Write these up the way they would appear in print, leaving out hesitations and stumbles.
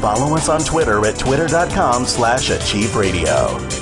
Follow us on Twitter at twitter.com/achieveradio.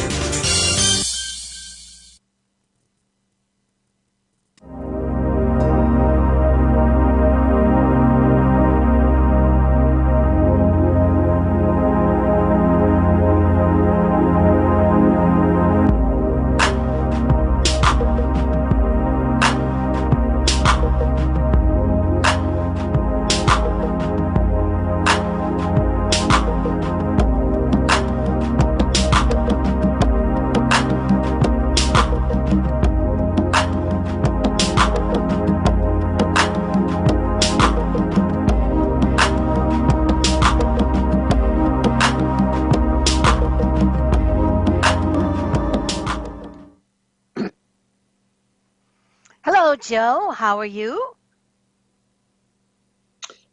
Hello, Joe. How are you?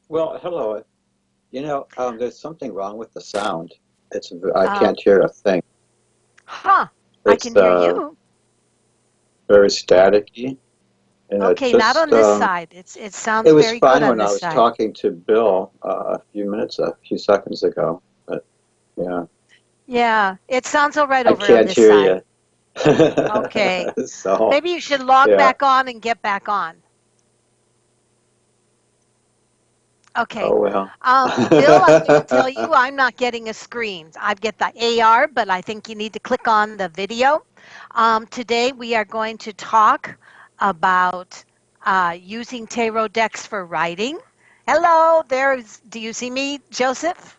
Well, hello. There's something wrong with the sound. I Uh, can't hear a thing. huh. I It's can hear you. very staticky, and Okay, not on this side. It it sounds was very good fine on when I this was side. talking to Bill a few seconds ago. But yeah, Yeah, it sounds all right I over on can't this hear side. you. Okay. So Maybe you should log yeah. back on and get back on. Okay. Oh well. Bill, I'm going to tell you I'm not getting a screen. I get the AR, but I think you need to click on the video. Today we are going to talk about using tarot decks for writing. Hello, do you see me, Joseph?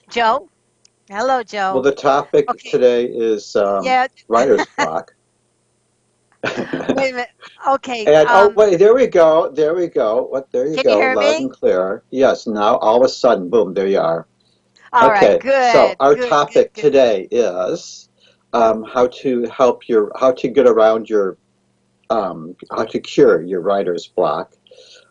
Joe? Hello, Well, Joe. the topic Okay, today is yeah, writer's block. wait a minute. Okay, And wait, there we go. There you can you go, hear loud me? and clear. Yes, now all of a sudden, boom, there you are. All right, Okay, so good, our good, good, topic good. today is how to get around how to cure your writer's block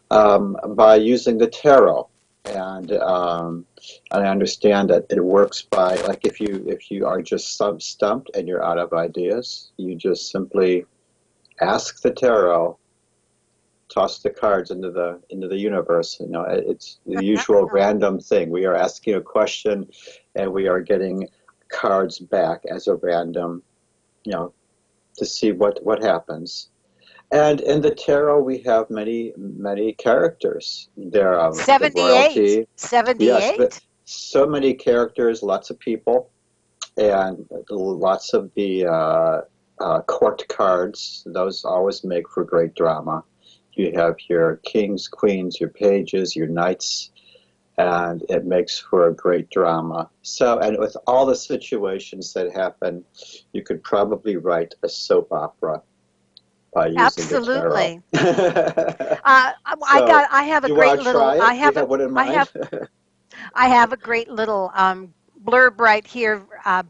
by using the tarot. And I understand that it works by, like, if you are just stumped and you're out of ideas, you just simply ask the tarot, toss the cards into the universe. It's the usual random thing. We are asking a question, and we are getting cards back as a random, you know, to see what happens. And in the tarot, we have many characters. There are the 78. royalty, yes, but 78? so many characters, lots of people, and lots of the court cards. Those always make for great drama. You have your kings, queens, your pages, your knights, and it makes for a great drama. So, and with all the situations that happen, you could probably write a soap opera by using the tarot. Absolutely. So, I have a you great want to little, try it? Do you have one in I mind? have, I have a great little blurb right here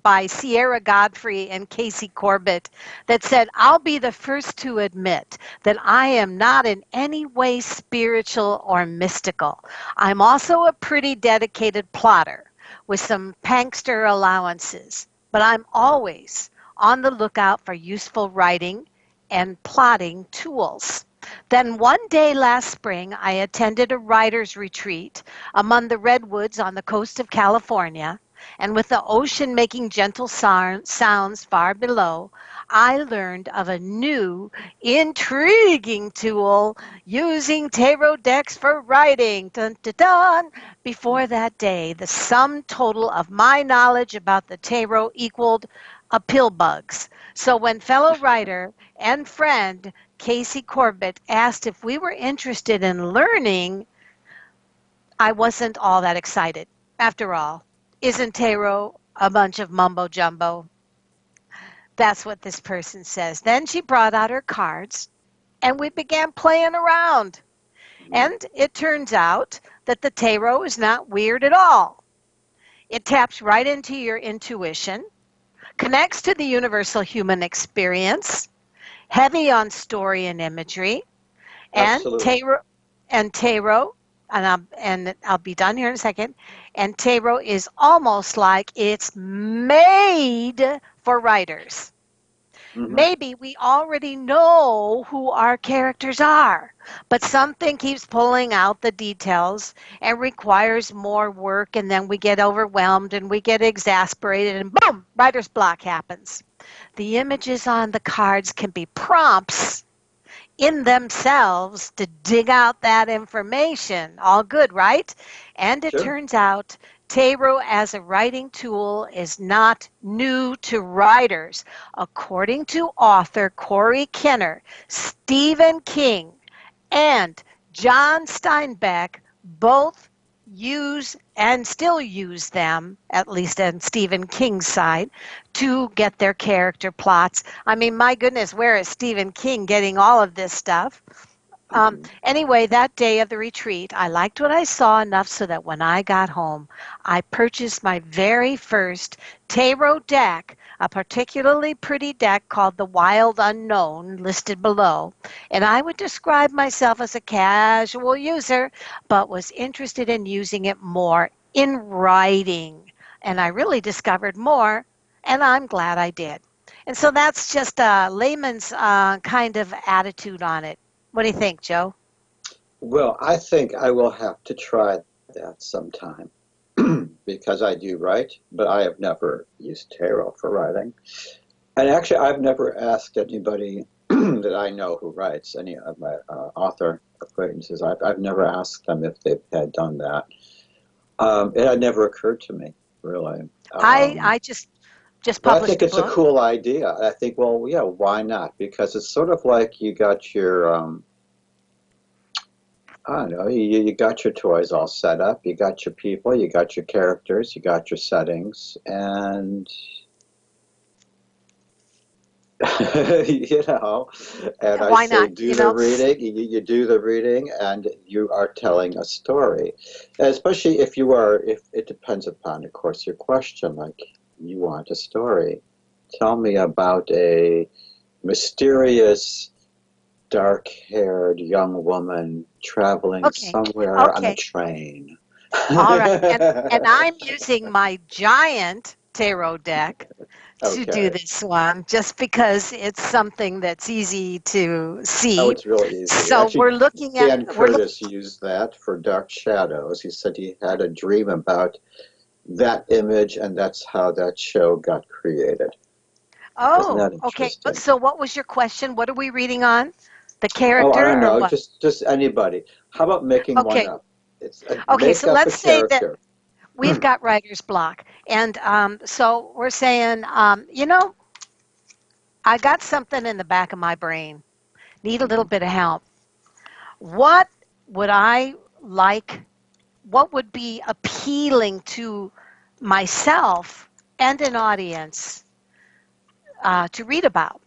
by Sierra Godfrey and Casey Corbett that said, I'll be the first to admit that I am not in any way spiritual or mystical. I'm also a pretty dedicated plotter with some prankster allowances, but I'm always on the lookout for useful writing and plotting tools. Then one day last spring, I attended a writer's retreat among the redwoods on the coast of California, and with the ocean making gentle sounds far below, I learned of a new, intriguing tool using tarot decks for writing. Dun, dun, dun. Before that day, the sum total of my knowledge about the tarot equaled a pill bugs. So when fellow writer and friend Casey Corbett asked if we were interested in learning, I wasn't all that excited. After all, isn't tarot a bunch of mumbo jumbo? That's what this person says. Then she brought out her cards and we began playing around. And it turns out that the tarot is not weird at all. It taps right into your intuition, connects to the universal human experience, heavy on story and imagery, and Absolutely. tarot, and I'll be done here in a second. And tarot is almost like it's made for writers. Hmm. Maybe we already know who our characters are, but something keeps pulling out the details and requires more work, and then we get overwhelmed and we get exasperated, and boom, writer's block happens. The images on the cards can be prompts in themselves to dig out that information. All good, right? And it Sure. turns out tarot as a writing tool is not new to writers. According to author Corey Kenner, Stephen King, and John Steinbeck both use and still use them, at least on Stephen King's side, to get their character plots. I mean, my goodness, where is Stephen King getting all of this stuff? Hmm. Anyway, that day of the retreat, I liked what I saw enough so that when I got home, I purchased my very first tarot deck, a particularly pretty deck called the Wild Unknown, listed below. And I would describe myself as a casual user, but was interested in using it more in writing. And I really discovered more, and I'm glad I did. And so that's just a layman's kind of attitude on it. What do you think, Joe? Well, I think I will have to try that sometime because I do write, but I have never used tarot for writing. And actually, I've never asked anybody that I know who writes, any of my author acquaintances, I've never asked them if they've had done that. It had never occurred to me, really. I just But I published think a it's a book. cool idea. I think, well, yeah, why not? Because it's sort of like you got your, I don't know, you got your toys all set up, you got your people, you got your characters, you got your settings, and you know, and I Why say not? do the reading, you do the reading, and you are telling a story. Especially if you are, if it depends upon, of course, your question, like you want a story. Tell me about a mysterious, dark-haired young woman traveling Okay, somewhere on a okay, train. all right. And I'm using my giant tarot deck to do Okay. this one, just because it's something that's easy to Oh, see. it's really easy. So Actually, we're looking at Dan we're looking. Curtis used that for Dark Shadows. He said he had a dream about that image, and that's how that show got created. Isn't Oh, that okay. interesting? So what was your question? What are we reading on? The Oh, I character don't or know. what? Just anybody. How about making one Okay. up? It's Okay, make so up a let's say that character. we've got writer's block. And so we're saying, I got something in the back of my brain, need a little Mhm. bit of help. What would I like? What would be appealing to myself and an audience to read about?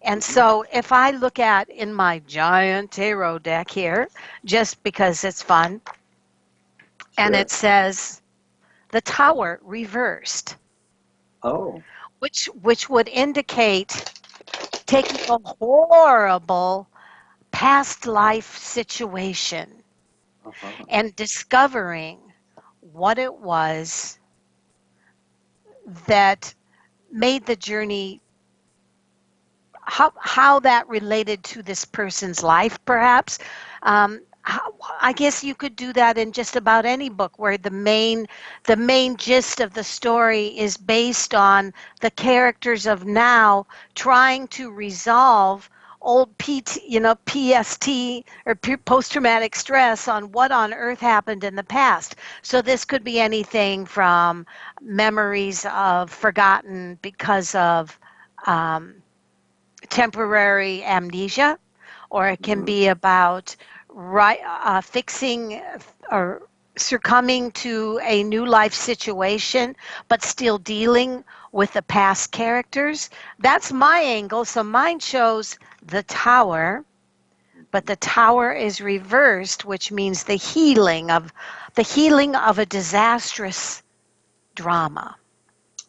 And Mhm. so if I look at in my giant tarot deck here, just because it's fun, and it Sure. says the tower reversed, Oh. which would indicate taking a horrible past life situation Uh-huh. and discovering what it was that made the journey, how that related to this person's life, perhaps. I guess you could do that in just about any book where the main gist of the story is based on the characters of now trying to resolve old PST or post traumatic stress on what on earth happened in the past. So this could be anything from memories of forgotten because of um, temporary amnesia, or it can Mhm. be about fixing or succumbing to a new life situation, but still dealing with the past characters. That's my angle. So mine shows the tower, but the tower is reversed, which means the healing of a disastrous drama.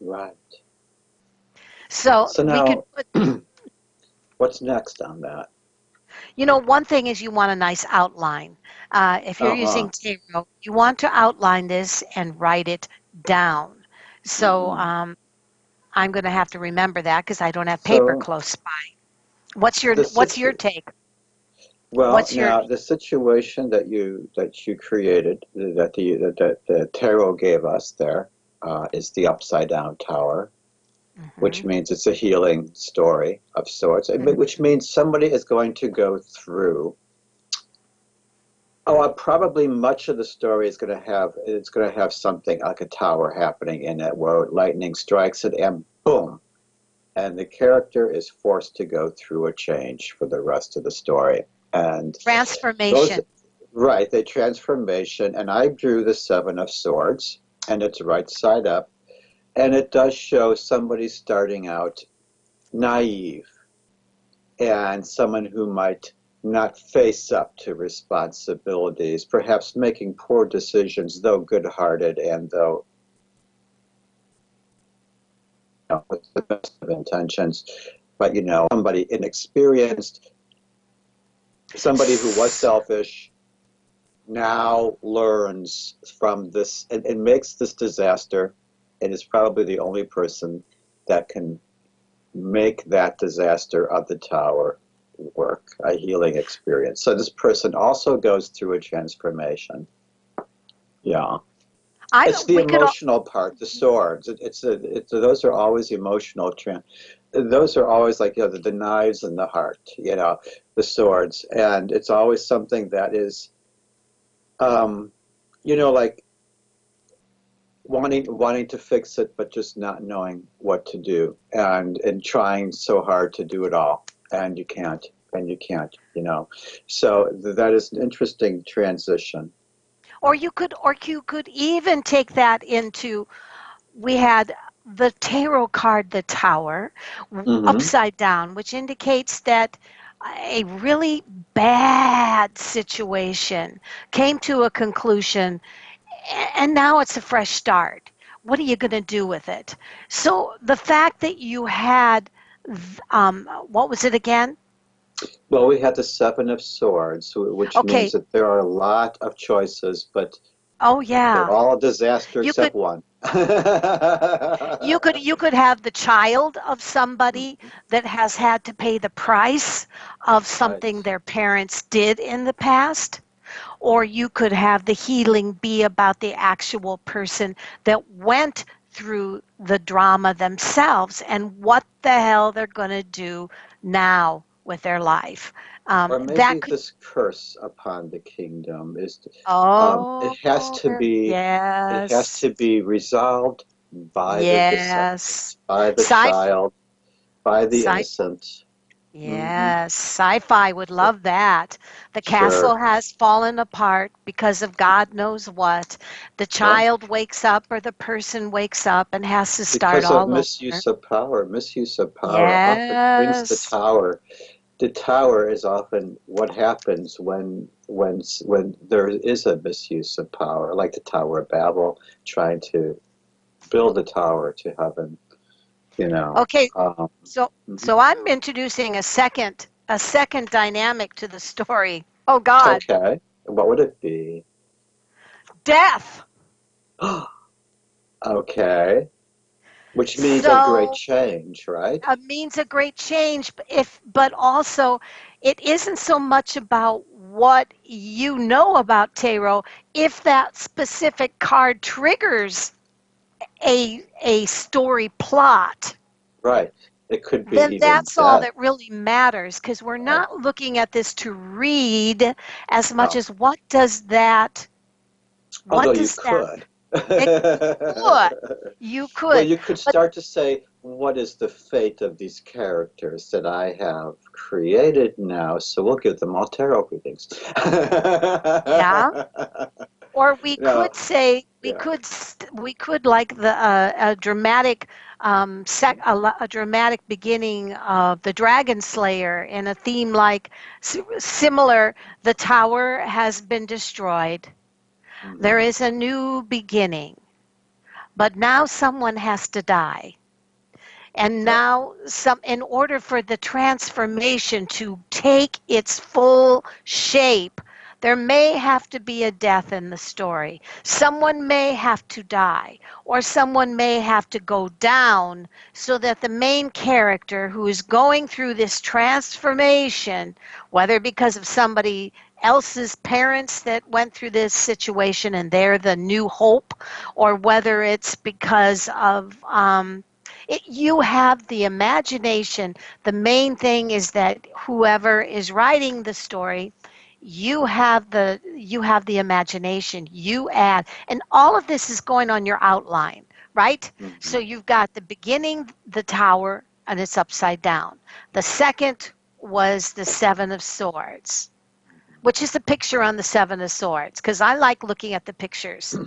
Right. So So we could now, put what's next on that? One thing is you want a nice outline. If you're Uh-huh. using tarot, you want to outline this and write it down. So Hmm. I'm going to have to remember that because I don't have paper So close by. What's your the What's your situ take? well, What's your now the situation that you created, that the tarot gave us there, is the upside down tower, which Mhm. means it's a healing story of sorts, Mhm. which means somebody is going to go through. Oh, probably much of the story is going to have something like a tower happening in it, where lightning strikes it, and boom, and the character is forced to go through a change for the rest of the story. And those, transformation? right, the transformation. And I drew the Seven of Swords, and it's right side up, and it does show somebody starting out naive and someone who might not face up to responsibilities, perhaps making poor decisions, though good-hearted and though with the best of intentions. But somebody inexperienced, somebody who was selfish, now learns from this and makes this disaster, and is probably the only person that can make that disaster of the tower work, a healing experience. So this person also goes through a transformation. Yeah. I It's the We could emotional part, the swords. Those are always emotional. Those are always like the knives and the heart, the swords. And it's always something that is, um, like wanting to fix it, but just not knowing what to do, and trying so hard to do it all, and you can't, So that is an interesting transition. or you could even take that into, we had the tarot card, the tower, Hmm. upside down, which indicates that a really bad situation came to a conclusion, and now it's a fresh start. What are you going to do with it? So the fact that you had, what was it again? Well, we had the Seven of Swords, which means Okay. that there are a lot of choices, but Oh they're yeah. all a disaster You could except one. you could have the child of somebody that has had to pay the price of something Right. their parents did in the past, or you could have the healing be about the actual person that went through the drama themselves and what the hell they're going to do now with their life. Or That maybe could, this curse upon the kingdom is, oh, it has yes, to be resolved by the yes. descendants, by the Sci child, by the sci innocent. Hmm. Yes, sci-fi would So, love that. The castle sure. has fallen apart because of God knows what. The Well, child wakes up or the person wakes up and has to start because of all over. misuse of power, often brings the Yes. tower. The tower is often what happens when there is a misuse of power, like the Tower of Babel, trying to build a tower to heaven. You know. Okay, Um, so I'm introducing a second dynamic to the story. Oh God, okay, what would it be? death. Okay, which means a great So change, right? means a great change, but also it isn't so much about what you know about tarot. If that specific card triggers a story plot, Right. It could be then even that's all death. that really matters, because we're Right. not looking at this to read as much No. as what Although you does that could. it could you Well, could you could but start to say, what is the fate of these characters that I have created now? So we'll give them all tarot readings. yeah. Or we No, could say yeah. we could like the a dramatic a dramatic beginning of the Dragon Slayer in a theme like similar. The tower has been destroyed. There Mhm. is a new beginning, but now someone has to die. And Yeah. now some, in order for the transformation to take its full shape, There may have to be a death in the story. Someone may have to die, or someone may have to go down so that the main character who is going through this transformation, whether because of somebody else's parents that went through this situation and they're the new hope, or whether it's because of you have the imagination. The main thing is that whoever is writing the story, you have the imagination. You add, and all of this is going on your outline, right? So you've got the beginning, the tower, and it's upside down. The second was the Seven of Swords, which is the picture on the Seven of Swords, because I like looking at the pictures.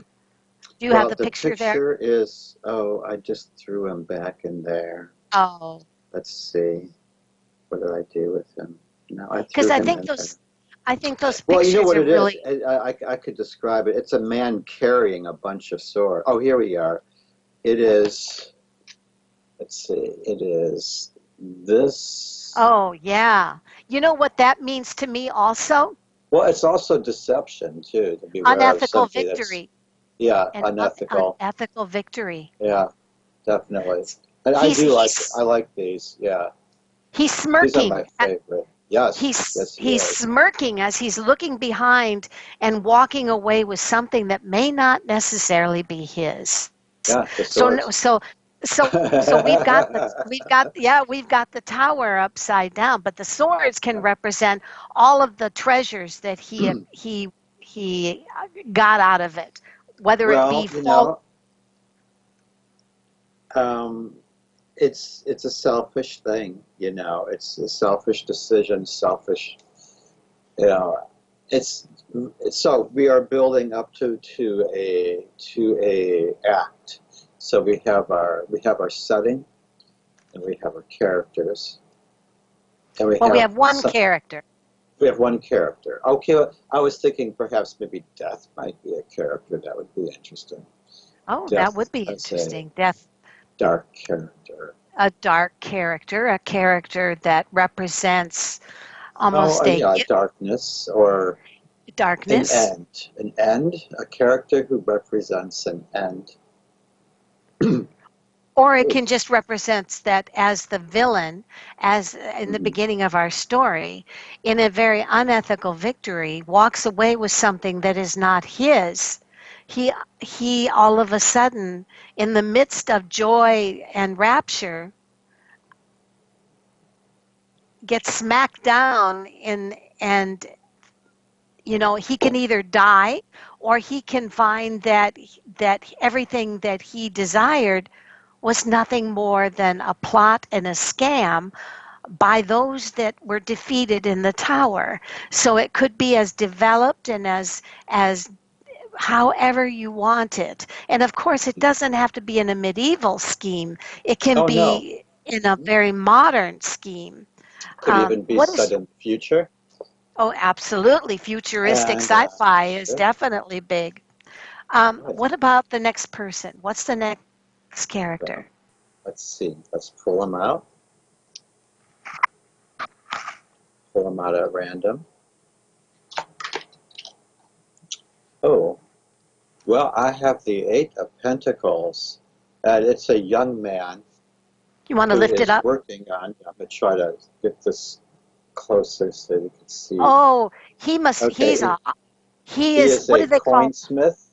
Do you have the picture there? The picture is, oh, I just threw him back in there. Oh, Let's see. What did I do with him? No, I threw because I him think in those, there. I think those Well, you know pictures what are it really. is? I could describe it. It's a man carrying a bunch of swords. Oh, here we are. It is, let's see, it is this. Oh, yeah. You know what that means to me also? Well, it's also deception, too, to beware of Unethical something that's, victory. yeah, An unethical. unethical victory. Yeah, definitely. And I He's do like, he's I like these. Yeah, he's these are my smirking. favorite. Yes, He's yes, he he's is. smirking as he's looking behind and walking away with something that may not necessarily be his. Yeah, the So swords. so we've got the tower upside down, but the swords can represent all of the treasures that he got out of it, whether it be Well, you fall. know, um, it's a selfish thing, you know. It's a selfish decision, selfish, you know. It's so we are building up to a act. So we have our setting, and we have our characters, and Well, we have one character. we have one character. Okay, well, I was thinking perhaps maybe Death might be a character that would be interesting. Oh, that Death would be as a interesting. Death, dark character. a dark character, a character that represents Oh, almost a yeah, darkness or an darkness. end. An end, a character who represents an end. Or it can just represent that as the villain, as in the Mhm. beginning of our story, in a very unethical victory, walks away with something that is not his. He all of a sudden, in the midst of joy and rapture, gets smacked down and he can either die or he can find that everything that he desired was nothing more than a plot and a scam by those that were defeated in the tower. So it could be as developed and as however you want it. And of course, it doesn't have to be in a medieval scheme. It can Oh no, be in a very modern scheme. could even be What set is in the future. Oh, absolutely. Futuristic And sci-fi is sure, definitely big. good. What about the next person? What's the next Well, character? let's see. Let's pull them out. Pull them out at random. Oh, well, I have the Eight of Pentacles, and it's a young man You want to who lift it is up? working on. I'm gonna try to get this closer so you can see. Oh, Okay, he he is, is what a do they call, coinsmith.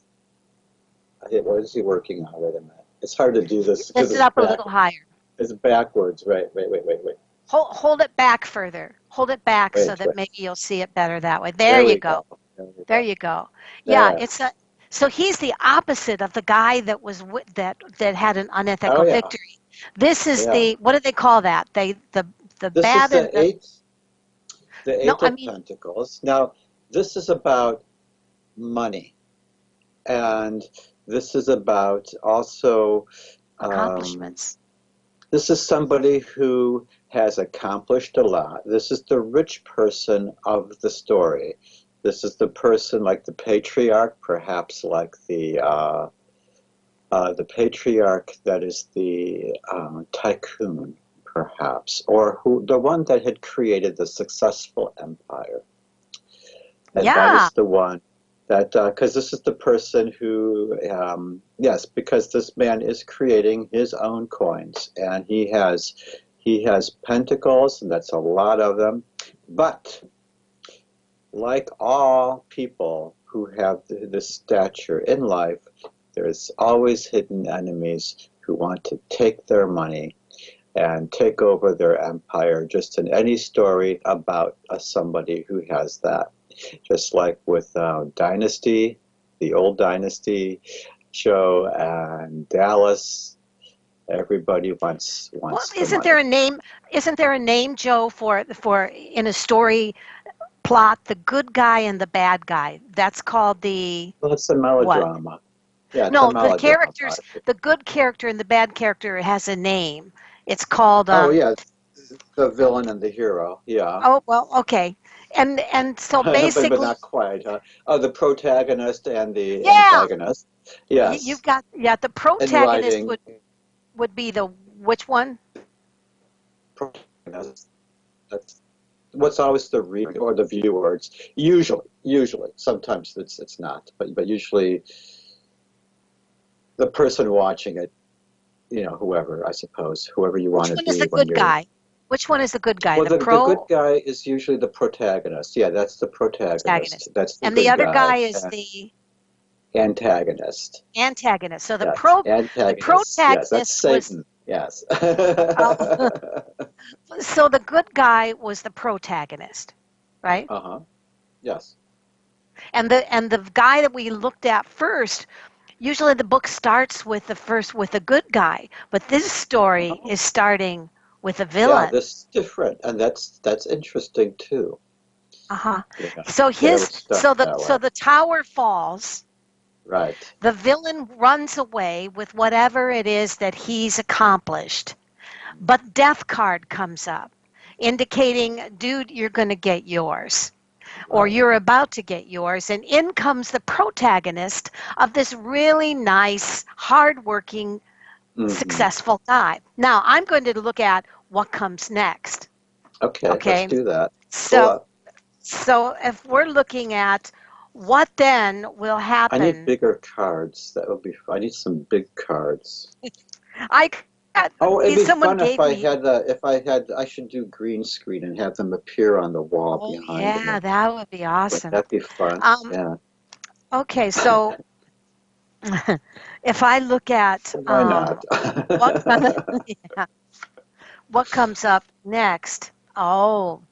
What is he working on? Wait a minute. It's hard to do this because lift it up a little higher. it's backwards. Right. Wait. Hold it back further. Hold it back so Wait. that maybe you'll see it better that way. There There you we go. go. There we There go. you go. Yeah, There. so he's the opposite of the guy that that had an Oh unethical yeah. victory. This is Yeah. what do they call that? The This is bad and the the eight. The no, Eight I of mean Pentacles. Now, this is about money, and this is about also. Um, accomplishments. this is somebody who has accomplished a lot. This is the rich person of the story. This is the person like the patriarch, perhaps like the patriarch that is the tycoon, perhaps, or the one that had created the successful empire. And that Yeah. is the one that, because this is the person who, yes, because this man is creating his own coins, and he has pentacles, and that's a lot of them. But like all people who have this stature in life, there's always hidden enemies who want to take their money and take over their empire, just in any story about somebody who has that. Just like with Dynasty, the old Dynasty show, and Dallas, everybody wants Well, the money. Isn't there a name, Joe, for in a story plot, the good guy and the bad guy? That's called the Well, it's a what? melodrama. Yeah, it's a No, melodrama. the good character and the bad character has a name. It's called Oh, yeah, the villain and the hero. Yeah. oh well, okay. And so But basically, not quite, huh? Oh, the protagonist and the yeah, antagonist. you've Yes. got the In protagonist writing, would be the which one? protagonist. That's what's always the reader or the viewer. It's usually. Sometimes it's not, but usually the person watching it, whoever, I suppose, whoever you Which want to one is be the when good you're. guy? Which one is the good guy? Well, The the good pro guy is usually the protagonist. Yeah, that's the protagonist. protagonist. That's the And the good other guy. guy is And the antagonist. antagonist. So Yes, the antagonist. Yes, that's protagonist was Satan. Yes. so the good guy was the protagonist, right? Uh-huh. Yes. And the guy that we looked at first, usually the book starts with the good guy, but this story Uh-huh. is starting with a Yeah, villain. this is different, and that's interesting too. Uh-huh. Yeah, So that it would start that way. the tower falls. Right. The villain runs away with whatever it is that he's accomplished. But death card comes up indicating, dude, you're going to get yours. Or Right. you're about to get yours. And in comes the protagonist of this really nice, hardworking, Hmm. successful guy. Now, I'm going to look at what comes next. Okay, let's Okay. do that. Go So, up. so if we're looking at what then will I need happen, bigger cards. That would be. I need some big cards. I Oh, it'd be someone fun if gave I me. had. I should do green screen and have them appear on the wall Oh behind yeah, me. that would be Wouldn't awesome. that be fun? Um, Yeah. okay, so if I look at Why not? what yeah, what comes up next? Oh,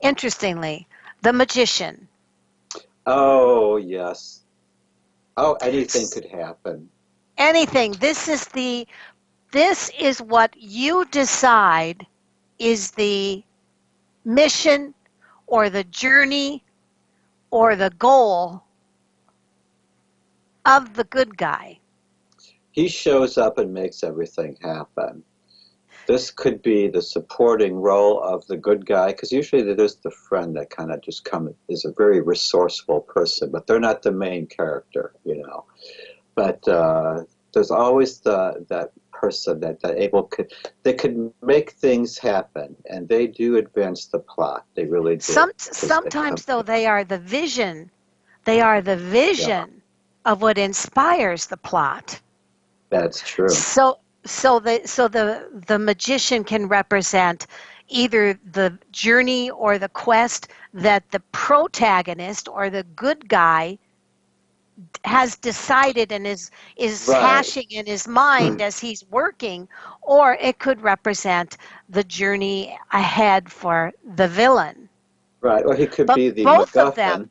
interestingly, the magician. Oh, yes. Oh, anything could happen. Anything. This is what you decide is the mission or the journey or the goal of the good guy. He shows up and makes everything happen. This could be the supporting role of the good guy, because usually there's the friend that kind of just is a very resourceful person, but they're not the main character. But there's always that person that could make things happen, and they do advance the plot. They really do. Because they come, Sometimes though they are the vision. They are the yeah, vision of what inspires the plot. that's true. So the magician can represent either the journey or the quest that the protagonist or the good guy has decided and is Right. hashing in his mind as he's working, or it could represent the journey ahead for the villain. Right. Or he could But be the both of them, MacGuffin.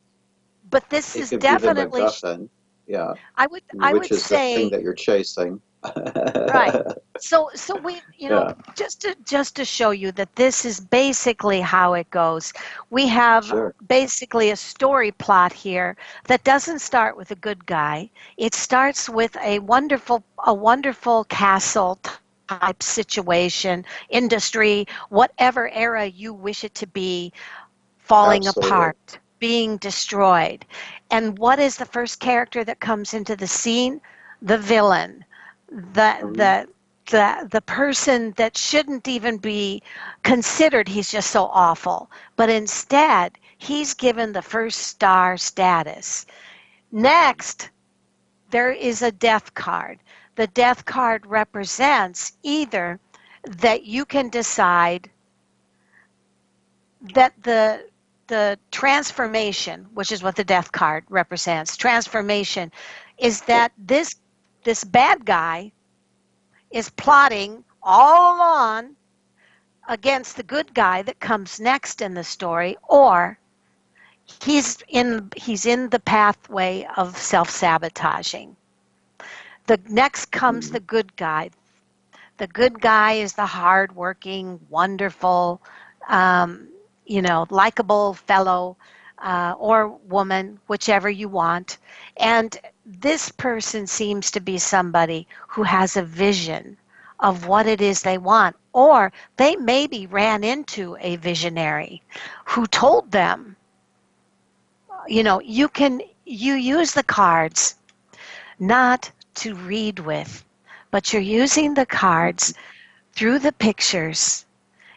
but this He is could be the definitely, MacGuffin. Yeah. I Which would is the thing say, that you're chasing. right. So we, Yeah. just to show you that this is basically how it goes. We have Sure. basically a story plot here that doesn't start with a good guy. It starts with a wonderful castle type situation, industry, whatever era you wish it to be, falling Absolutely. apart, being destroyed. And what is the first character that comes into the scene? The villain, the Mhm. the the person that shouldn't even be considered, he's just so awful. But instead, he's given the first star status. Next, there is a death card. The death card represents either that you can decide that the transformation, which is what the death card represents, transformation is that this bad guy is plotting all along against the good guy that comes next in the story, or he's in the pathway of self-sabotaging. The next comes the good guy. The good guy is the hardworking, wonderful, likable fellow or woman, whichever you want. And this person seems to be somebody who has a vision of what it is they want. Or they maybe ran into a visionary who told them, you use the cards not to read with, but you're using the cards through the pictures.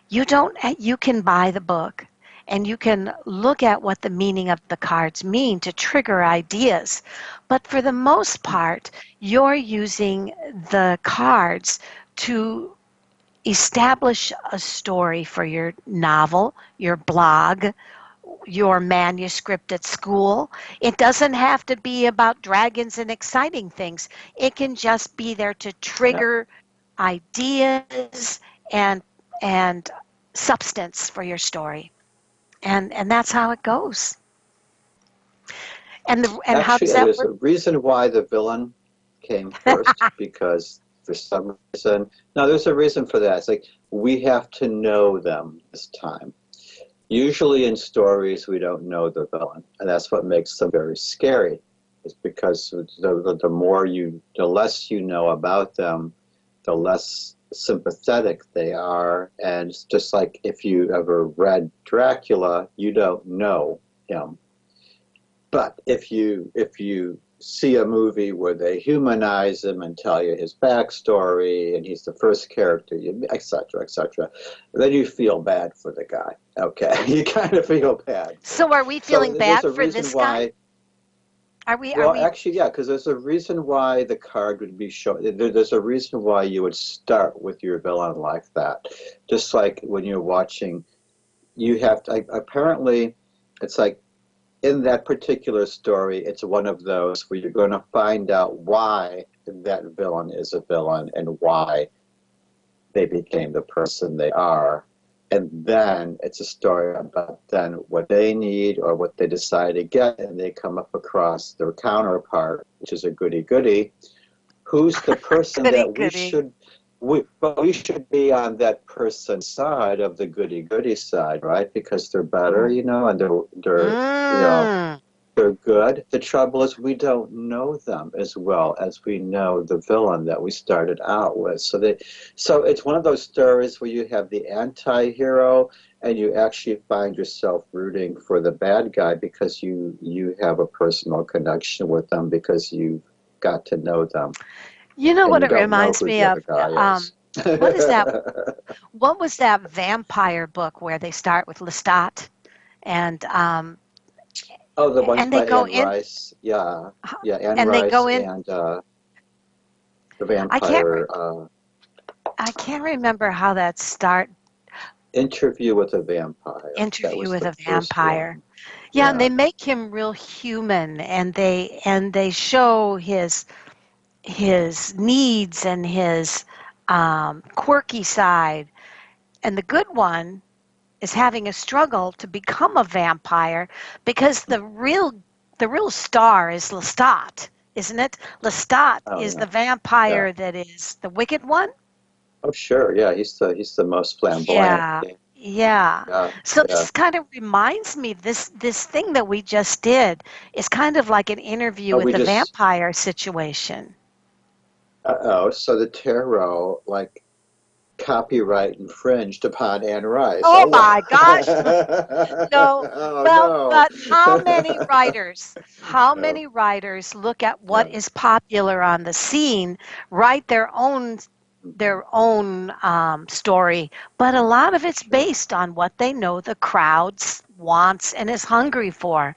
You can buy the book and you can look at what the meaning of the cards mean to trigger ideas. But for the most part, you're using the cards to establish a story for your novel, your blog, your manuscript at school. It doesn't have to be about dragons and exciting things. It can just be there to trigger ideas and substance for your story. And that's how it goes. And how does that there's work? a reason why the villain came first, because for some reason, no, there's a reason for that. It's like we have to know them this time. Usually in stories, we don't know the villain, and that's what makes them very scary. Is because the less you know about them, the less sympathetic they are. And it's just like if you ever read Dracula, you don't know him. But if you see a movie where they humanize him and tell you his backstory and he's the first character, etc., etc., then you feel bad for the guy. Okay, you kind of feel bad. So are we feeling bad for this guy? Actually, yeah, because there's a reason why the card would be shown. There's a reason why you would start with your villain like that. Just like when you're watching, you have to, apparently, it's like, in that particular story, it's one of those where you're going to find out why that villain is a villain and why they became the person they are. And then it's a story about then what they need or what they decide to get, and they come up across their counterpart, which is a goody-goody, who's the person that we should be on that person's side of the goody-goody side, right? Because they're better, and they're good. The trouble is we don't know them as well as we know the villain that we started out with. So it's one of those stories where you have the anti-hero and you actually find yourself rooting for the bad guy because you have a personal connection with them because you've got to know them. You know what it reminds me of? What is that? What was that vampire book where they start with Lestat and the ones by Anne Rice. Yeah, Anne and Rice they go in, and the vampire. I can't remember how that started. Interview with a Vampire. Interview with a Vampire. Yeah, and they make him real human, and they show his needs and his quirky side. And the good one is having a struggle to become a vampire because the real star is Lestat, isn't it? Lestat is the vampire that is the wicked one. Oh sure, yeah, he's the most flamboyant. Yeah. So this kind of reminds me, this thing that we just did is kind of like an interview with the vampire situation. So the tarot, like, copyright infringed upon Anne Rice. Oh my gosh! No. But how many writers look at what is popular on the scene, write their own their own story, but a lot of it's based on what they know the crowd wants and is hungry for.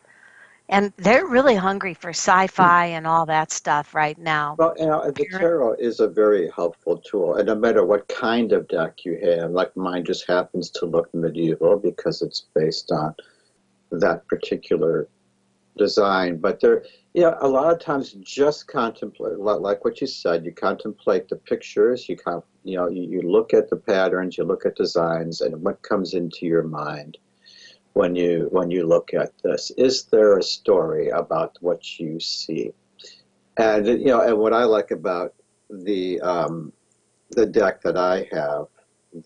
And they're really hungry for sci-fi and all that stuff right now. Well, the tarot is a very helpful tool, and no matter what kind of deck you have, like mine just happens to look medieval because it's based on that particular design. But a lot of times just contemplate, like what you said, you contemplate the pictures, you look at the patterns, you look at designs, and what comes into your mind when you look at this. Is there a story about what you see? And and what I like about the deck that I have,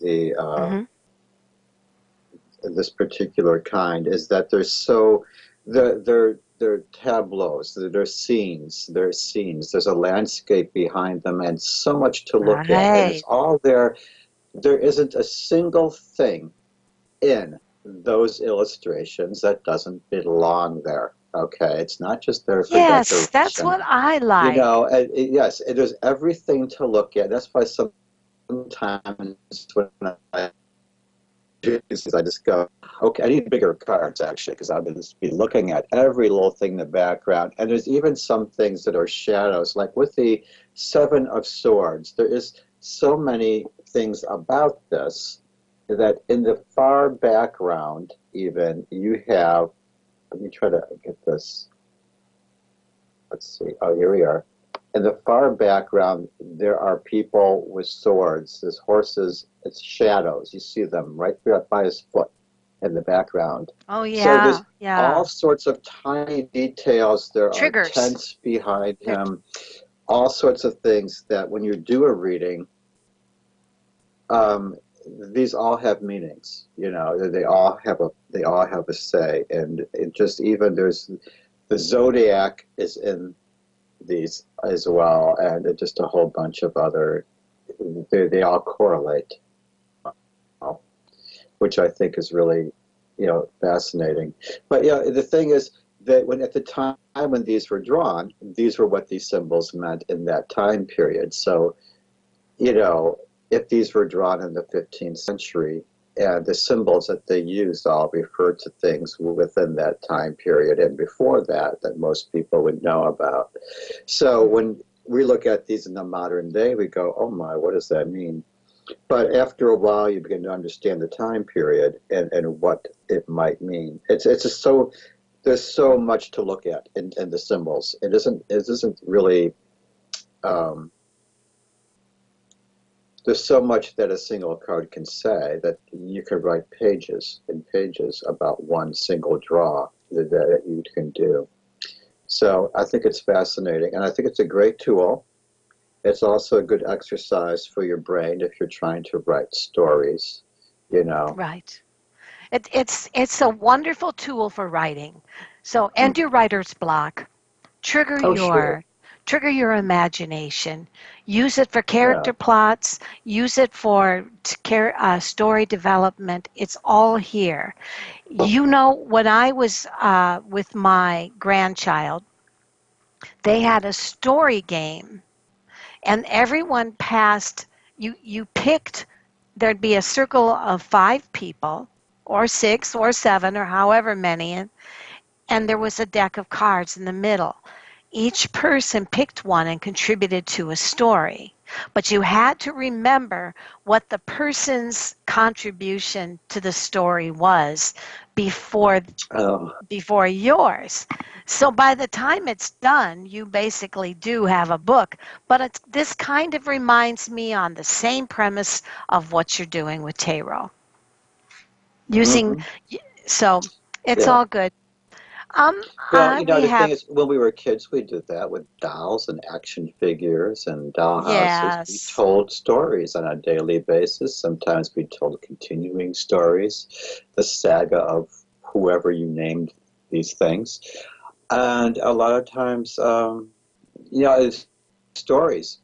the Hmm. this particular kind, is that they're tableaus, they're scenes, There's a landscape behind them, and so much to look at, and it's Right. all there. There isn't a single thing in those illustrations that doesn't belong there. Okay, it's not just there for Yes, that's decoration. what I like. Yes, there's everything to look at. That's why sometimes when I do this, I just go, okay, I need bigger cards actually, because I've been just be looking at every little thing in the background. And there's even some things that are shadows, like with the Seven of Swords. There is so many things about this that in the far background, even you have. Let me try to get this. Let's see. Oh, here we are. In the far background, there are people with swords. There's horses. It's shadows. You see them right there by his foot in the background. Oh So yeah, there's all yeah. sorts of tiny details. There are Triggers. tents behind They're him. All sorts of things that when you do a reading, um, these all have meanings. They all have a say, and it just even there's the zodiac is in these as well, and just a whole bunch of other. They all correlate, which I think is really, fascinating. But yeah, the thing is that when at the time when these were drawn, these were what these symbols meant in that time period. So, you know, if these were drawn in the 15th century, and the symbols that they used all refer to things within that time period and before that most people would know about. So when we look at these in the modern day, we go, oh my, what does that mean? But after a while, you begin to understand the time period and what it might mean. It's just so there's so much to look at in the symbols. It isn't really there's so much that a single card can say that you could write pages and pages about one single draw that you can do. So I think it's fascinating, and I think it's a great tool. It's also a good exercise for your brain if you're trying to write stories, you know. right. It's a wonderful tool for writing. So end your writer's block. Trigger Oh, sure. your trigger your imagination. Use it for Yeah. character plots. Use it for story development. It's all here. When I was with my grandchild, they had a story game, and everyone passed. You picked. There'd be a circle of 5 people, or 6, or 7, or however many, and there was a deck of cards in the middle. Each person picked one and contributed to a story, but you had to remember what the person's contribution to the story was before Oh, before yours. So by the time it's done, you basically do have a book, but this kind of reminds me on the same premise of what you're doing with tarot. Using hmm. so it's Yeah. all good. Well, We the thing have is, when we were kids, we did that with dolls and action figures and doll houses. We yes. told stories on a daily basis. Sometimes we told continuing stories, the saga of whoever you named these things. And a lot of times, it's stories.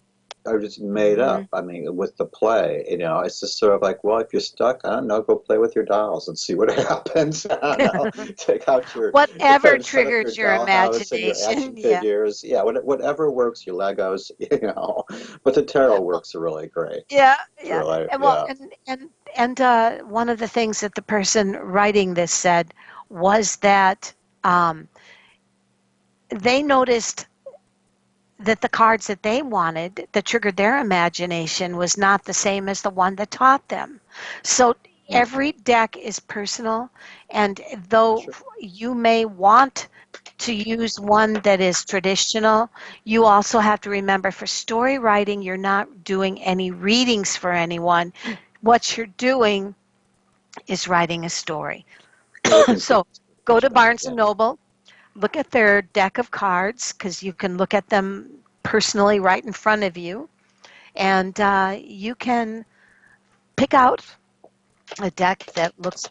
are just made Hmm. up. I mean, with the play, it's just sort of like, well, if you're stuck, I don't know, go play with your dolls and see what happens. I don't know, take out your, Whatever set up your triggers your dollhouse and your imagination. action Yeah. figures. Yeah, whatever works, your Legos, But the tarot works really great. Yeah, It's yeah. really, And well, yeah. and one of the things that the person writing this said was that um, they noticed that the cards that they wanted that triggered their imagination was not the same as the one that taught them. So Mm, every deck is personal, and though sure. you may want to use one that is traditional, you also have to remember for story writing, you're not doing any readings for anyone. What you're doing is writing a story. You're looking for So go to inspiration. Barnes Yeah. and Noble, look at their deck of cards because you can look at them personally right in front of you, and you can pick out a deck that looks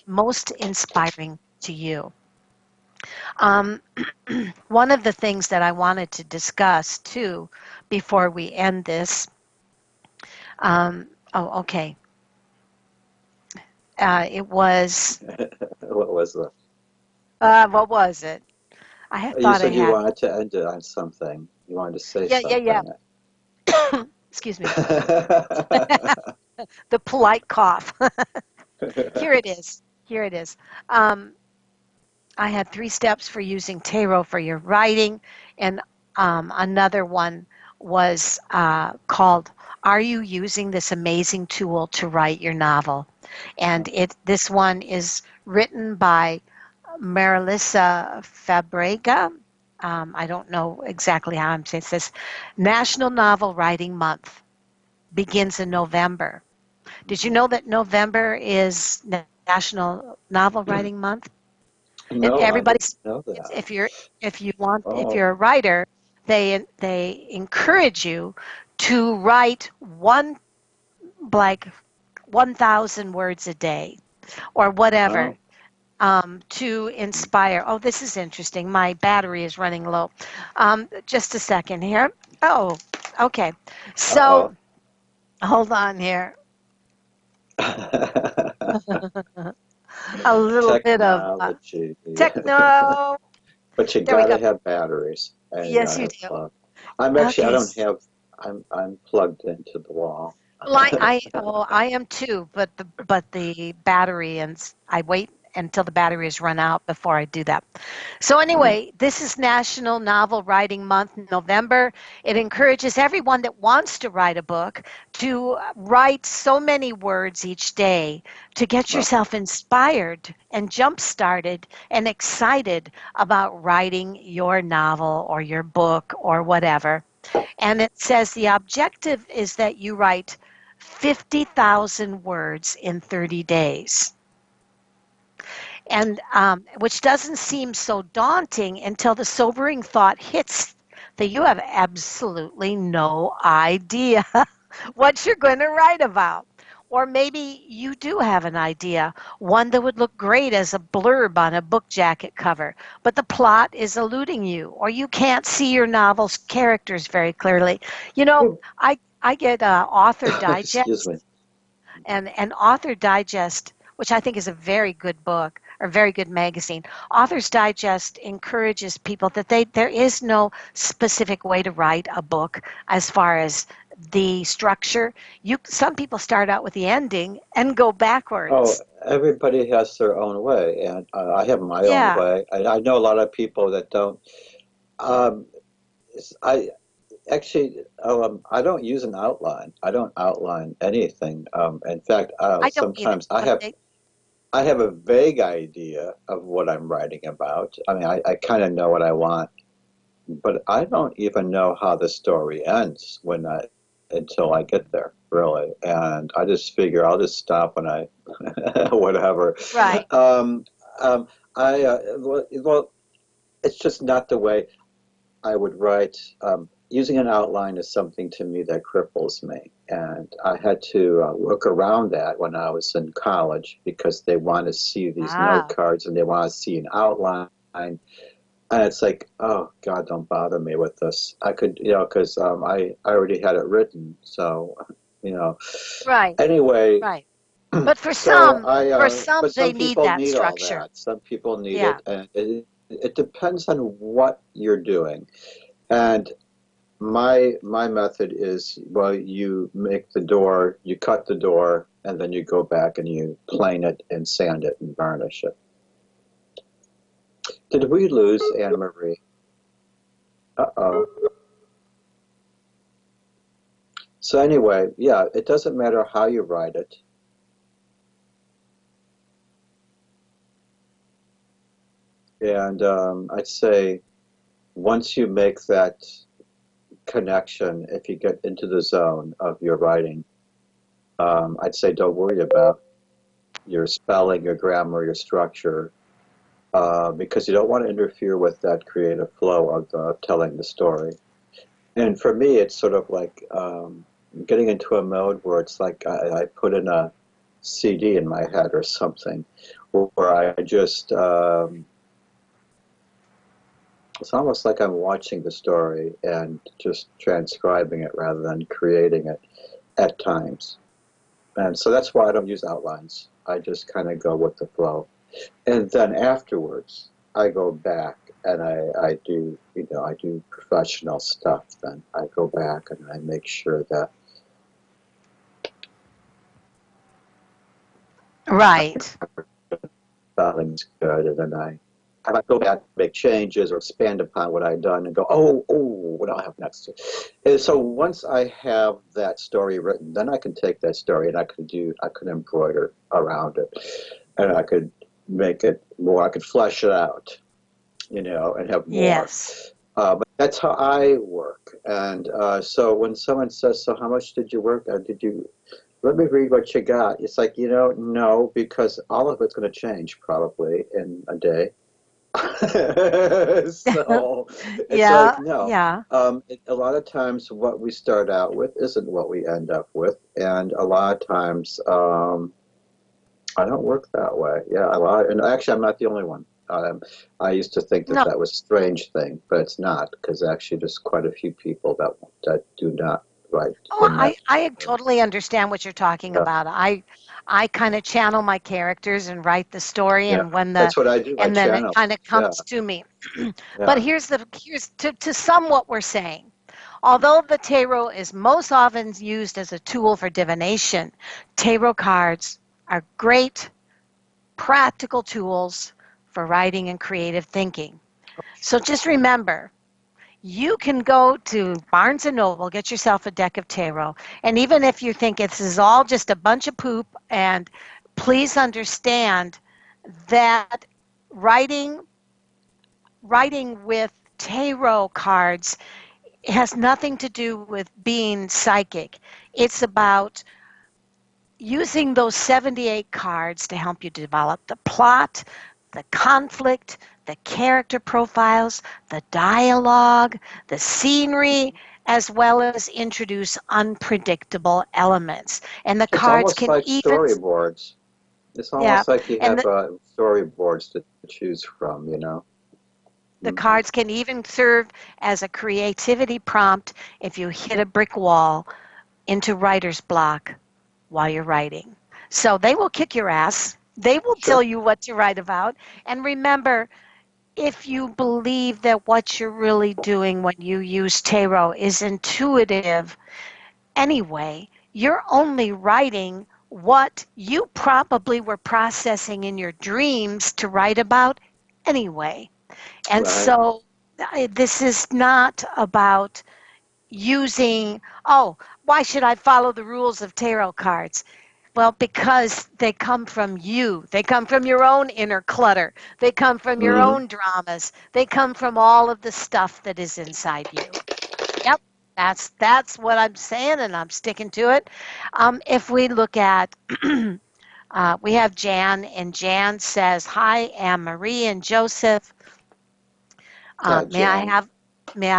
most inspiring to you. Um, one of the things that I wanted to discuss too before we end this. Oh, okay. It was What was the? what was it? I had You thought I said you had. wanted to end it on something. You wanted to say Yeah, yeah, something. yeah. Excuse me. The polite cough. Here it is. Here it is. Um, I had 3 steps for using tarot for your writing, and another one was called "Are you using this amazing tool to write your novel?" And this one is written by Marilisa Fabrega. I don't know exactly how I'm saying this. National Novel Writing Month begins in November. Did you know that November is National Novel Writing Month? It, No, I didn't everybody's know it's, that. if Oh, you're a writer, they encourage you to write like 1,000 words a day or whatever oh. to inspire. Oh, this is interesting. My battery is running low. Just a second here. Oh, okay. So Uh-oh. hold on here. A little bit of Technology. techno. But you There we go. gotta have batteries and you Yes, gotta you have do. plug. I Okay. don't have, I'm plugged into the wall. Well, I am too, but the battery and I wait until the battery is run out before I do that. So anyway, this is National Novel Writing Month in November. It encourages everyone that wants to write a book to write so many words each day to get Well, yourself inspired and jump started and excited about writing your novel or your book or whatever. And it says the objective is that you write 50,000 words in 30 days. And which doesn't seem so daunting until the sobering thought hits that you have absolutely no idea what you're going to write about. Or maybe you do have an idea, one that would look great as a blurb on a book jacket cover, but the plot is eluding you, or you can't see your novel's characters very clearly. You know, I get Author excuse Digest me. and Author Digest, which I think is a very good book or very good magazine. Author's Digest encourages people that there is no specific way to write a book as far as the structure. Some people start out with the ending and go Oh, backwards. everybody has their own way, and I have my own Yeah, way. I know a lot of people that don't. Um, I actually, I don't use an outline. I don't outline anything. In fact, I don't either. sometimes I have a vague idea of what I'm writing about. I mean, I kind of know what I want, but I don't even know how the story ends until I get there, really. And I just figure I'll just stop when I whatever. Right. Um, um, well, it's just not the way I would write. Using an outline is something to me that cripples me. And I had to work around that when I was in college because they want to see these note Ah, cards and they want to see an outline. And it's like, oh God, don't bother me with this. I could, because I already had it written. So, you know. Right, Anyway, right. But so for some, but they some need people that need all structure. that. Some people need Yeah. it, and it depends on what you're doing. And my method is, well, you make the door, you cut the door, and then you go back and you plane it and sand it and varnish it. Did we lose Anne Marie? Uh-oh. So anyway, yeah, it doesn't matter how you write it. And I'd say once you make that connection, if you get into the zone of your writing, I'd say don't worry about your spelling, your grammar, your structure, because you don't want to interfere with that creative flow of telling the story. And for me, it's sort of like getting into a mode where it's like I put in a CD in my head or something, where I just, it's almost like I'm watching the story and just transcribing it rather than creating it at times. And so that's why I don't use outlines. I just kind of go with the flow. And then afterwards, I go back and I do, I do professional stuff. Then I go back and I make sure that Right. spelling's good. And then I might go back, make changes, or expand upon what I've done, and go, oh, what do I have next? And so once I have that story written, then I can take that story and I could embroider around it, and I could make it more. I could flesh it out, and have more. Yes. But that's how I work. And so when someone says, "So how much did you work? Did you?" Let me read what you got. It's like, no, because all of it's going to change probably in a day. So it's like, Yeah. no. Yeah. A lot of times what we start out with isn't what we end up with. And a lot of times I don't work that way. Yeah, and actually I'm not the only one. I used to think that No. that was a strange thing, but it's not, because actually there's quite a few people that do not write Oh, in that I manner. totally understand what you're talking Yeah, about. I kind of channel my characters and write the story, yeah. and That's what I do. I and then it channel. kind of Yeah, comes to me. But yeah. here's to sum what we're saying. Although the tarot is most often used as a tool for divination, tarot cards are great practical tools for writing and creative thinking. So just remember, you can go to Barnes and Noble, get yourself a deck of tarot, and even if you think this is all just a bunch of poop, and please understand that writing writing with tarot cards has nothing to do with being psychic. It's about using those 78 cards to help you develop the plot, the conflict, the character profiles, the dialogue, the scenery, as well as introduce unpredictable elements. And the It's cards almost can like even, storyboards. It's yeah, almost like you and have storyboards to choose from. the Hmm. cards can even serve as a creativity prompt if you hit a brick wall into writer's block while you're writing. So they will kick your ass. They will tell Sure. you what to write about. And remember, if you believe that what you're really doing when you use tarot is intuitive anyway, you're only writing what you probably were processing in your dreams to write about anyway. And Right. so this is not about using, oh, why should I follow the rules of tarot cards? Well, because they come from you. They come from your own inner clutter. They come from your Hmm. own dramas. They come from all of the stuff that is inside you. Yep, that's what I'm saying, and I'm sticking to it. If we look at, we have Jan, and Jan says, "Hi, Anne Marie and Joseph. Hi, May I Jan.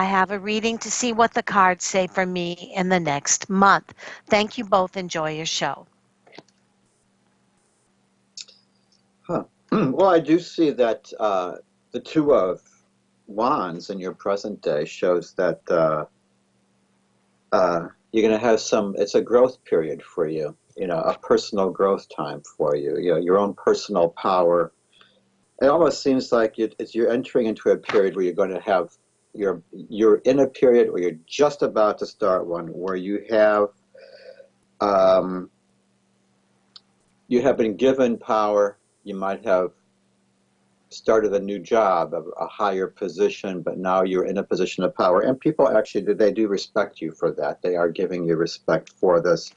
have a reading to see what the cards say for me in the next month? Thank you both. Enjoy your show." Huh. Well, I do see that the two of Wands in your present day shows that you're going to have it's a growth period for you, a personal growth time for you, your own personal power. It almost seems like you're entering into a period where you're going to have, you're in a period, or you're just about to start one, where um, you have been given power. You might have started a new job, a higher position, but now you're in a position of power. And people actually, they do respect you for that. They are giving you respect for this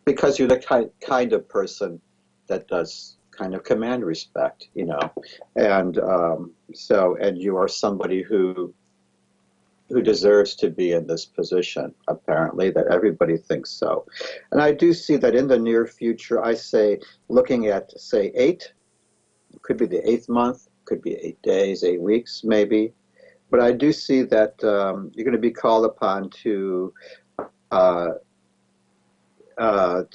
because you're the kind of person that does kind of command respect, And and you are somebody who deserves to be in this position, apparently, that everybody thinks so. And I do see that in the near future, I say, looking at, say, could be the 8th month, could be 8 days, 8 weeks, maybe. But I do see that you're going to be called upon uh,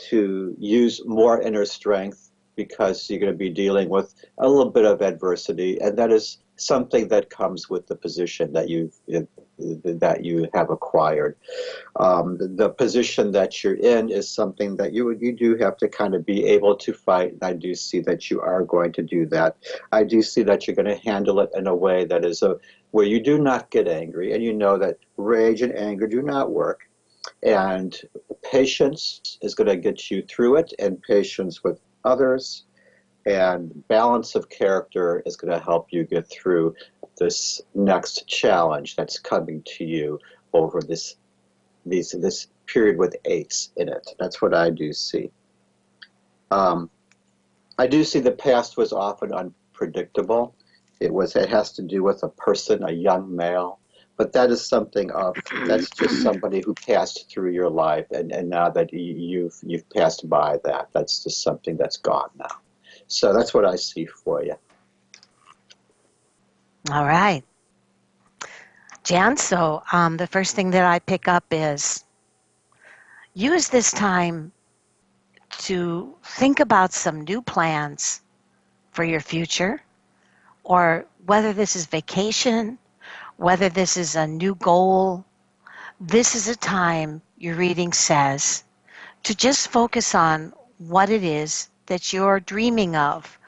to use more inner strength, because you're going to be dealing with a little bit of adversity, and that is something that comes with the position that you have acquired. The position that you're in is something that you do have to kind of be able to fight, and I do see that you are going to do that. I do see that you're going to handle it in a way that is where you do not get angry, and you know that rage and anger do not work. And patience is going to get you through it, and patience with others, and balance of character is going to help you get through this next challenge that's coming to you over this period with 8s in it. That's what I do see. I do see the past was often unpredictable. It has to do with a person, a young male. But that's just somebody who passed through your life, and now that you've passed by that, that's just something that's gone now. So that's what I see for you. All right. Jan, so the first thing that I pick up is use this time to think about some new plans for your future, or whether this is vacation, whether this is a new goal. This is a time, your reading says, to just focus on what it is that you're dreaming of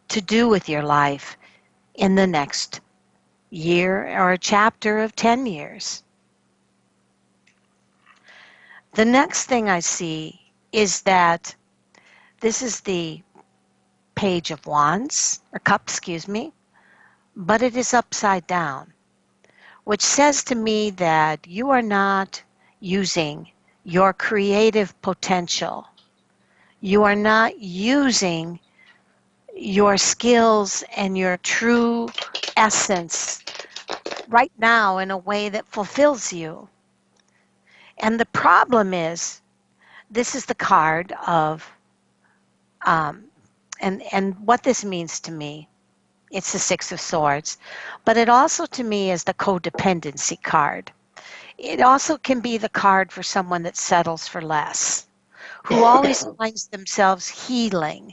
to do with your life in the next year or a chapter of 10 years. The next thing I see is that this is the Page of Wands, or Cups, excuse me, but it is upside down, which says to me that you are not using your creative potential. You are not using your skills and your true essence right now in a way that fulfills you. And the problem is, this is the card of, and what this means to me, it's the Six of Swords, but it also to me is the codependency card. It also can be the card for someone that settles for less, who always finds themselves healing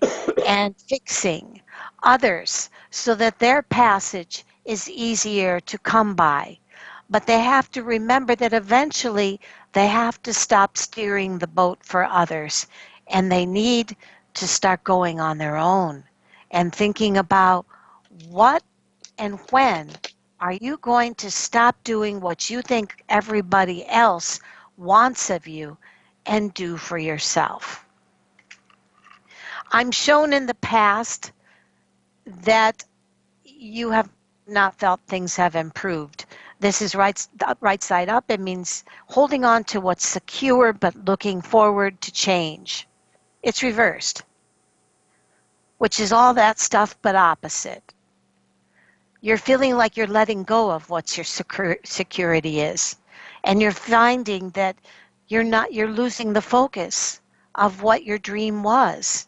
and fixing others so that their passage is easier to come by. But they have to remember that eventually they have to stop steering the boat for others, and they need to start going on their own and thinking about what and when are you going to stop doing what you think everybody else wants of you and do for yourself. I'm shown in the past that you have not felt things have improved. This is right side up. It means holding on to what's secure but looking forward to change. It's reversed, which is all that stuff but opposite. You're feeling like you're letting go of what your security is, and you're finding that you're losing the focus of what your dream was,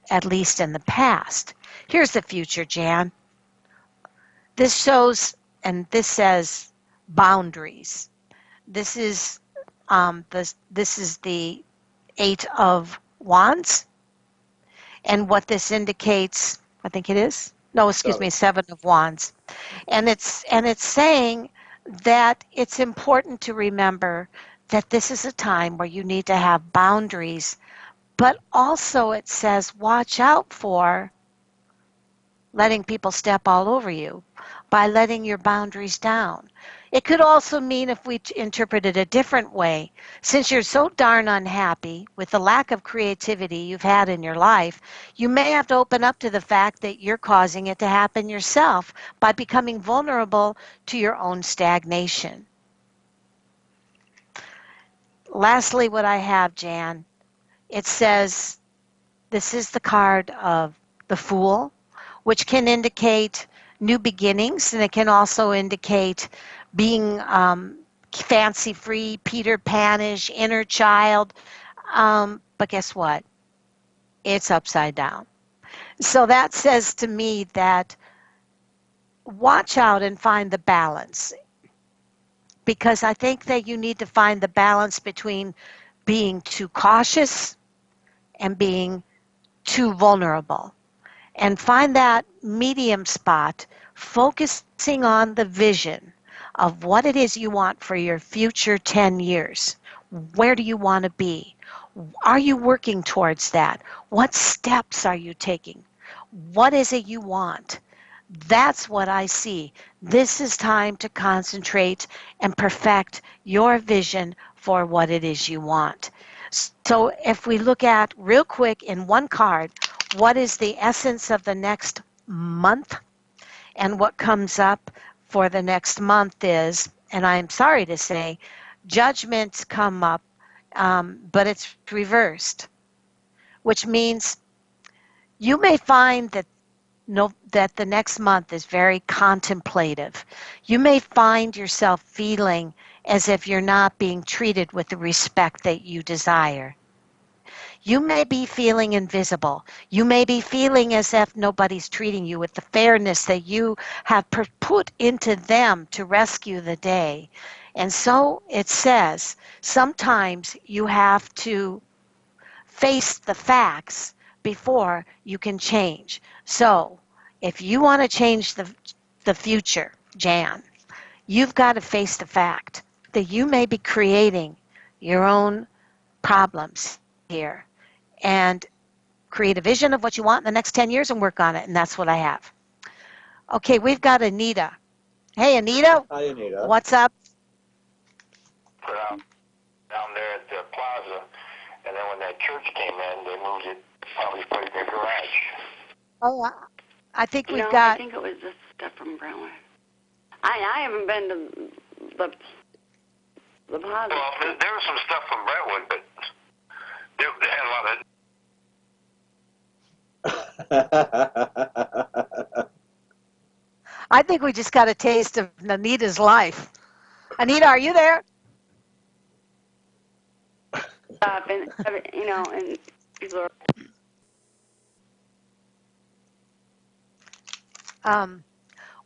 at least in the past. Here's the future, Jan. This shows, and this says boundaries. This is the 8 of Wands, and what this indicates, I think it is, No, excuse me, Seven of Wands. And it's saying that it's important to remember that this is a time where you need to have boundaries, but also it says watch out for letting people step all over you by letting your boundaries down. It could also mean, if we interpret it a different way, since you're so darn unhappy with the lack of creativity you've had in your life, you may have to open up to the fact that you're causing it to happen yourself by becoming vulnerable to your own stagnation. Lastly, what I have, Jan, it says this is the card of the Fool, which can indicate new beginnings, and it can also indicate being fancy-free, Peter Panish, inner child. But guess what? It's upside down. So that says to me that watch out and find the balance, because I think that you need to find the balance between being too cautious and being too vulnerable. And find that medium spot, focusing on the vision of what it is you want for your future 10 years. Where do you want to be? Are you working towards that? What steps are you taking? What is it you want? That's what I see. This is time to concentrate and perfect your vision for what it is you want. So if we look at real quick in one card, what is the essence of the next month? And what comes up for the next month is, and I'm sorry to say, judgments come up, but it's reversed, which means you may find that the next month is very contemplative. You may find yourself feeling as if you're not being treated with the respect that you desire. You may be feeling invisible. You may be feeling as if nobody's treating you with the fairness that you have put into them to rescue the day. And so it says, sometimes you have to face the facts before you can change. So if you want to change the future, Jan, you've got to face the fact that you may be creating your own problems here, and create a vision of what you want in the next 10 years and work on it. And that's what I have. Okay, we've got Anita. Hey, Anita. Hi, Anita. What's up? Down there at the plaza, and then when that church came in, they moved it, probably put it in their garage. Oh, I think we've No, got... I think it was the stuff from Brentwood. I haven't been to the plaza. Well, there was some stuff from Brentwood, but they had a lot of... I think we just got a taste of Anita's life. Anita, are you there? Stuff and and people are.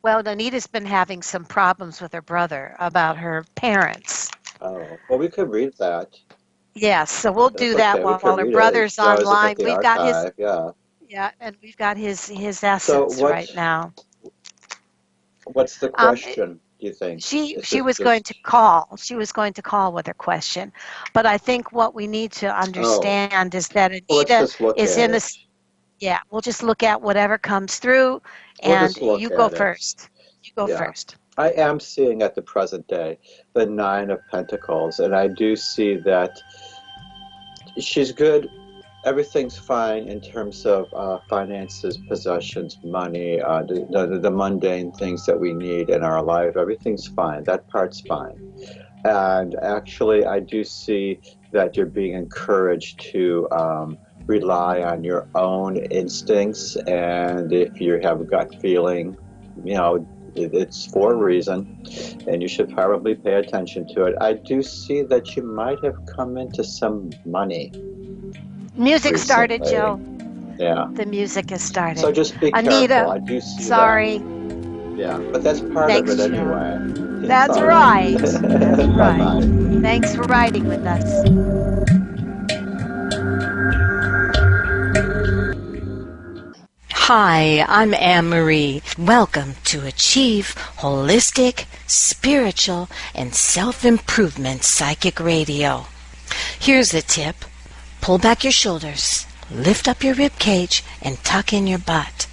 Well, Anita's been having some problems with her brother about her parents. Oh, well, we could read that. Yes, so we'll do that Okay, we while can her read brother's it. Always look online. at the We've got his... archive, yeah. And we've got his essence right now. What's the question, do you think? She was going to call. She was going to call with her question. But I think what we need to understand is that Anita is in a... Yeah, we'll just look at whatever comes through, and you go first. You go first. I am seeing at the present day the Nine of Pentacles, and I do see that she's good. Everything's fine in terms of finances, possessions, money, the mundane things that we need in our life. Everything's fine. That part's fine. And actually, I do see that you're being encouraged to rely on your own instincts. And if you have a gut feeling, it's for a reason, and you should probably pay attention to it. I do see that you might have come into some money. Music started, recently. Joe. Yeah. The music has started. So just be Anita, careful. I do see sorry. that. Yeah, but that's part Thanks, of it Joe. anyway. That's Sorry. right. That's right. Bye-bye. Thanks for riding with us. Hi, I'm Anne Marie. Welcome to Achieve Holistic, Spiritual, and Self-Improvement Psychic Radio. Here's the tip. Pull back your shoulders, lift up your rib cage, and tuck in your butt.